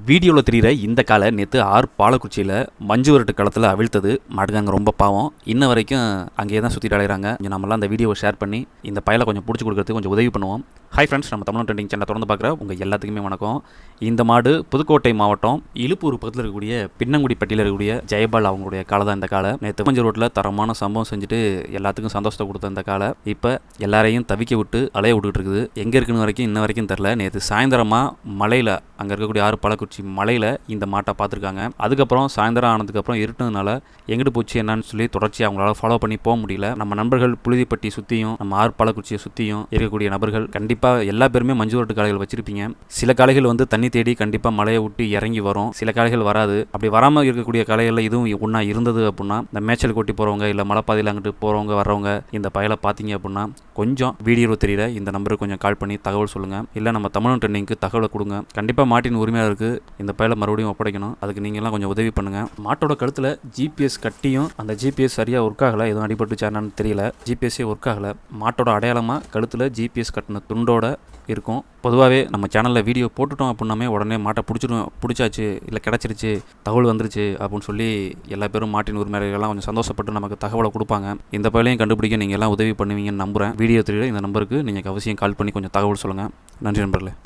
வீடியோவில் தெரிகிற இந்த காலை நேற்று பாலக்குறிச்சியில் மஞ்சு விரட்டு களத்தில் அவிழ்த்தது மாட்டுக்காங்க ரொம்ப பாவம். இன்ன வரைக்கும் அங்கேயே தான் சுற்றிட்டு அலைகிறாங்க. கொஞ்சம் நம்மளாம் அந்த வீடியோவை ஷேர் பண்ணி இந்த பயலை கொஞ்சம் பிடிச்சி கொடுக்கறதுக்கு கொஞ்சம் உதவி பண்ணுவோம். ஹாய் ஃப்ரெண்ட்ஸ், நம்ம தமிழ் ட்ரெண்டிங் சேனலை தொடர்ந்து பார்க்குற உங்கள் எல்லாத்துக்குமே வணக்கம். இந்த மாடு புதுக்கோட்டை மாவட்டம் இலுப்பூர் பக்கத்தில் இருக்கக்கூடிய பின்னங்குடிப்பட்டியில் இருக்கக்கூடிய ஜெயபால் அவங்களுடைய காலை தான் இந்த காலை. நேற்று மஞ்சு ரோட்டில் தரமான சம்பவம் செஞ்சுட்டு எல்லாத்துக்கும் சந்தோஷத்தை கொடுத்த இந்த காலை இப்போ எல்லாரையும் தவிக்க விட்டு அலைய விட்டுட்டு இருக்குது. எங்கே இருக்குன்னு வரைக்கும் இன்ன வரைக்கும் தெரில. நேற்று சாயந்தரமாக மலையில் அங்கே இருக்கக்கூடிய பாலக்குறிச்சி மலையில் இந்த மாட்டை பார்த்துருக்காங்க. அதுக்கப்புறம் சாயந்தரம் ஆனதுக்கப்புறம் இருட்டுனதுனால எங்கிட்டு போச்சு என்னன்னு சொல்லி தொடர்ச்சி அவங்களால ஃபாலோ பண்ணி போக முடியல. நம்ம நண்பர்கள் புழுதிப்பட்டி சுற்றியும் நம்ம பாலக்குறிச்சியை சுற்றியும் இருக்கக்கூடிய நபர்கள் கண்டிப்பாக எல்லா பேருமே மஞ்சு விரட்டு காளைகள் வச்சிருப்பீங்க. சில காளைகள் வந்து தண்ணி தேடி கண்டிப்பாக மலையை விட்டு இறங்கி வரும், சில காளைகள் வராது. அப்படி வராமல் இருக்கக்கூடிய காளைகளில் இதுவும் ஒன்றா இருந்தது அப்படின்னா இந்த மேய்ச்சல் கொட்டி போகிறவங்க இல்லை மலைப்பாதையில் அங்கிட்டு போகிறவங்க வர்றவங்க இந்த பயலை பார்த்தீங்க அப்படின்னா கொஞ்சம் வீடியோவில் தெரியுற இந்த நம்பருக்கு கொஞ்சம் கால் பண்ணி தகவல் சொல்லுங்கள். இல்லை நம்ம தமிழ் ட்ரெண்டிங்க்கு தகவலை கொடுங்க. கண்டிப்பாக மாட்டின் உரிமையாளருக்கு இந்த பயலை மறுபடியும் ஒப்படைக்கணும். அதுக்கு நீங்கள்லாம் கொஞ்சம் உதவி பண்ணுங்கள். மாட்டோட கழுத்தில் ஜிபிஎஸ் கட்டியும் அந்த ஜிபிஎஸ் சரியாக ஒர்க் ஆகலை, எதுவும் அடிபட்டுச்சானு தெரியல. ஜிபிஎஸ்ஸே ஒர்க் ஆகலை. மாட்டோட அடையாளமாக கழுத்தில் ஜிபிஎஸ் கட்டின துண்டோட இருக்கும். பொதுவாகவே நம்ம சேனலில் வீடியோ போட்டுட்டோம் அப்படின்னாமே உடனே மாட்டை பிடிச்சாச்சு இல்லை கிடச்சிருச்சு தகவல் வந்துருச்சு அப்படின்னு சொல்லி எல்லா பேரும் மாட்டின் உரிமையாளர்கள்லாம் கொஞ்சம் சந்தோஷப்பட்டு நமக்கு தகவலை கொடுப்பாங்க. இந்த பயலையும் கண்டுபிடிக்க நீங்கள் எல்லாம் உதவி பண்ணுவீங்கன்னு நம்புகிறேன். வீடியோ தெரியுற இந்த நம்பருக்கு நீங்கள் அவசியம் கால் பண்ணி கொஞ்சம் தகவல் சொல்லுங்கள். நன்றி நண்பர்களே.